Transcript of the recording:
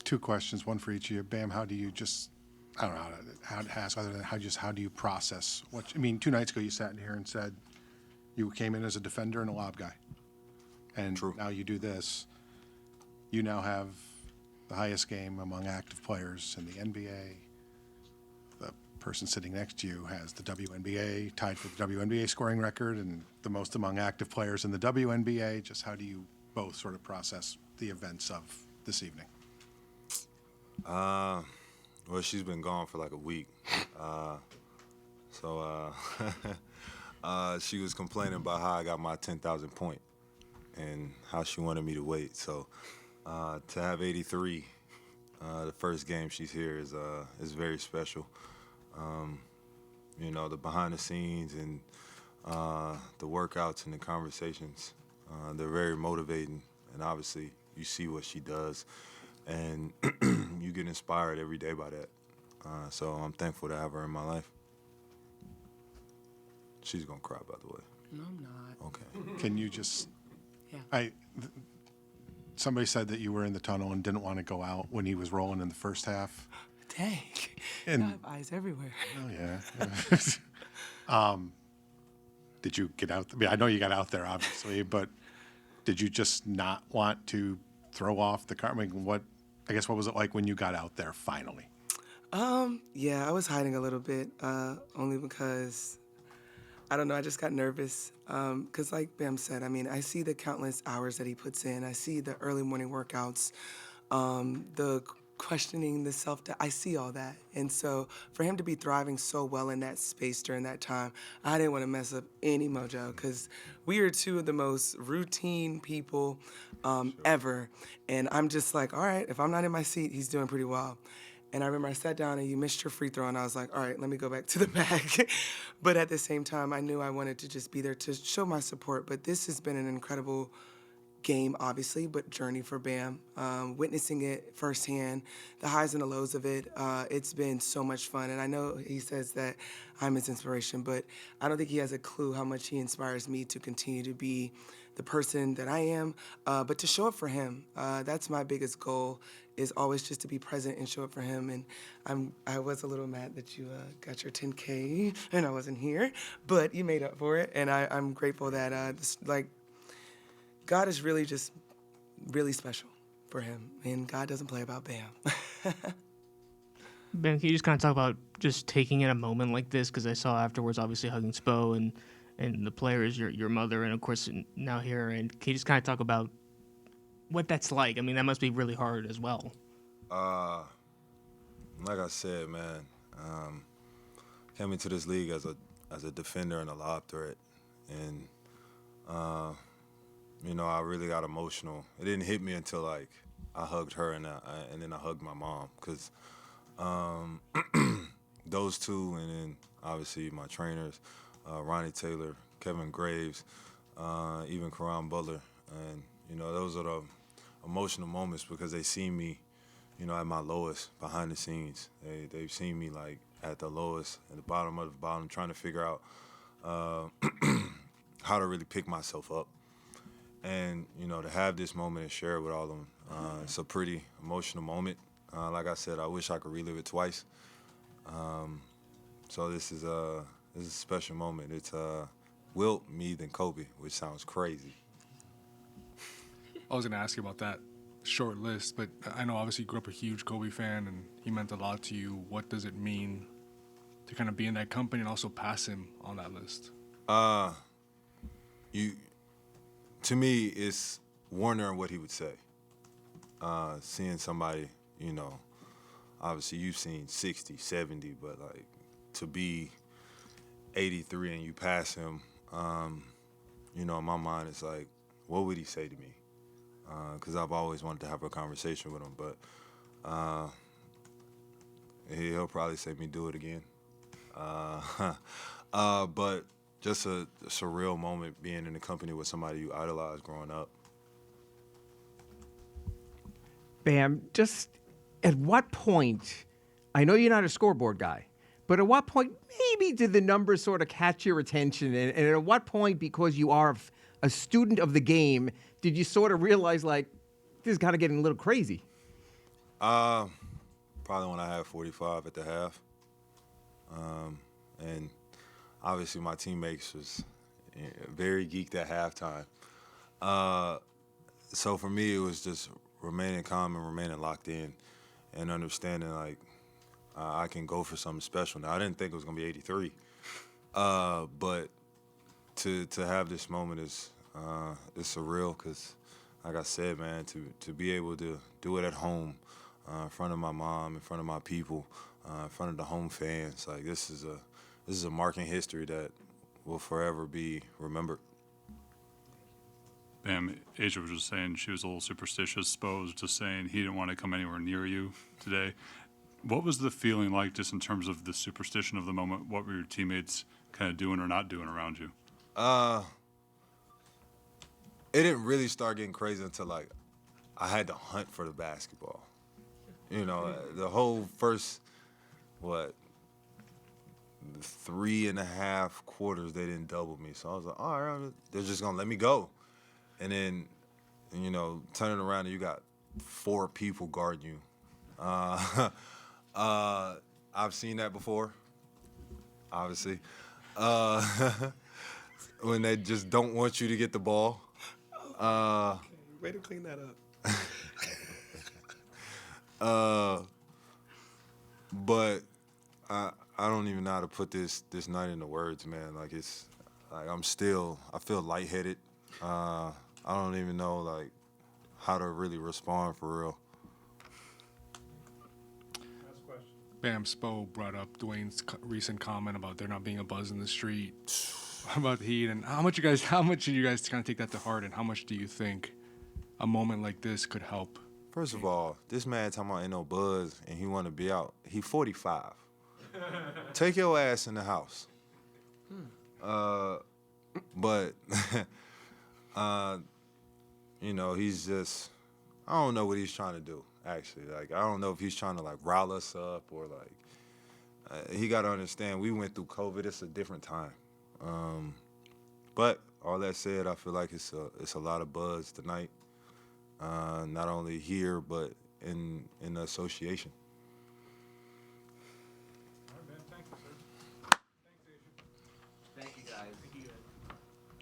two questions, one for each of you. Bam, how do you just, I don't know how to ask, other than how do you process what, I mean, 2 nights ago you sat in here and said you came in as a defender and a lob guy. And True. now you do this. You now have the highest game among active players in the NBA. The person sitting next to you has the WNBA, tied for the WNBA scoring record, and the most among active players in the WNBA. Just how do you both sort of process the events of this evening? Well, she's been gone for like a week. So she was complaining about how I got my 10,000 point and how she wanted me to wait. So to have 83, the first game she's here is very special. You know, the behind the scenes and the workouts and the conversations, they're very motivating. And obviously, you see what she does, and you get inspired every day by that. So I'm thankful to have her in my life. She's gonna cry, by the way. No, I'm not. Okay. Can you just, Yeah. somebody said that you were in the tunnel and didn't want to go out when he was rolling in the first half. Dang. And- I have eyes everywhere. Oh, yeah. Did you get out? I mean, I know you got out there, obviously, but did you just not want to throw off the car? I mean, what was it like when you got out there finally? Yeah, I was hiding a little bit, only because, I don't know, I just got nervous. Because like Bam said, I mean, I see the countless hours that he puts in. I see the early morning workouts, the questioning, the self-doubt. I see all that. And so for him to be thriving so well in that space during that time, I didn't want to mess up any mojo, because we are two of the most routine people ever. And I'm just like, all right, if I'm not in my seat, he's doing pretty well. And I remember I sat down and you missed your free throw, and I was like, all right, let me go back to the bag. But at the same time, I knew I wanted to just be there to show my support. But this has been an incredible game, obviously, but journey for Bam. Witnessing it firsthand, the highs and the lows of it, it's been so much fun. And I know he says that I'm his inspiration, but I don't think he has a clue how much he inspires me to continue to be the person that I am, but to show up for him. That's my biggest goal, is always just to be present and show up for him. And I was a little mad that you got your 10K and I wasn't here, but you made up for it. And I'm grateful that God is really just really special for him, and God doesn't play about Bam. Ben, can you just kind of talk about just taking in a moment like this? Because I saw afterwards, obviously, hugging Spo and the players, your mother, and of course now here. And can you just kind of talk about what that's like? I mean, that must be really hard as well. Like I said, man, came into this league as a defender and a lob threat, and you know, I really got emotional. It didn't hit me until like I hugged her and then I hugged my mom, because those two, and then obviously my trainers, Ronnie Taylor, Kevin Graves, even Karan Butler, and you know, those are the emotional moments because they see me, you know, at my lowest behind the scenes. They've seen me like at the lowest, at the bottom of the bottom, trying to figure out how to really pick myself up. And, you know, to have this moment and share it with all of them, it's a pretty emotional moment. Like I said, I wish I could relive it twice. So this is a special moment. It's Wilt, me, then Kobe, which sounds crazy. I was going to ask you about that short list, but I know obviously you grew up a huge Kobe fan and he meant a lot to you. What does it mean to kind of be in that company and also pass him on that list? To me, it's wondering what he would say. Seeing somebody, you know, obviously you've seen 60, 70, but like to be 83 and you pass him, you know, in my mind, it's like, what would he say to me? Because I've always wanted to have a conversation with him, but he'll probably say me do it again. But just a surreal moment being in the company with somebody you idolized growing up. Bam, just at what point, I know you're not a scoreboard guy, but at what point maybe did the numbers sort of catch your attention? And at what point, because you are a student of the game, did you sort of realize, like, this is kind of getting a little crazy? Probably when I had 45 at the half. And obviously my teammates was very geeked at halftime. So for me, it was just remaining calm and remaining locked in and understanding, like, I can go for something special. Now, I didn't think it was going to be 83. But to have this moment is surreal because, like I said, man, to be able to do it at home, in front of my mom, in front of my people, in front of the home fans, like this is a marking history that will forever be remembered. Bam, Asia was just saying she was a little superstitious. Spo was just saying he didn't want to come anywhere near you today. What was the feeling like just in terms of the superstition of the moment? What were your teammates kind of doing or not doing around you? It didn't really start getting crazy until, like, I had to hunt for the basketball. You know, the whole first, 3.5 quarters, they didn't double me. So I was like, all right, they're just going to let me go. And then, you know, turning around and you got 4 people guarding you. I've seen that before, obviously. When they just don't want you to get the ball. Way to clean that up. But I don't even know how to put this night into words, man. Like, it's like I feel lightheaded. I don't even know, like, how to really respond for real. Bam, Spo brought up Dwayne's recent comment about there not being a buzz in the street about the Heat, and how much did you guys kind of take that to heart, and how much do you think a moment like this could help? First of all, this man talking about ain't no buzz and he want to be out. He 45. Take your ass in the house. But you know, he's just, I don't know what he's trying to do, actually. Like, I don't know if he's trying to, like, rile us up or, like, he got to understand we went through COVID. It's a different time. But all that said, I feel like it's a lot of buzz tonight, not only here, but in the association.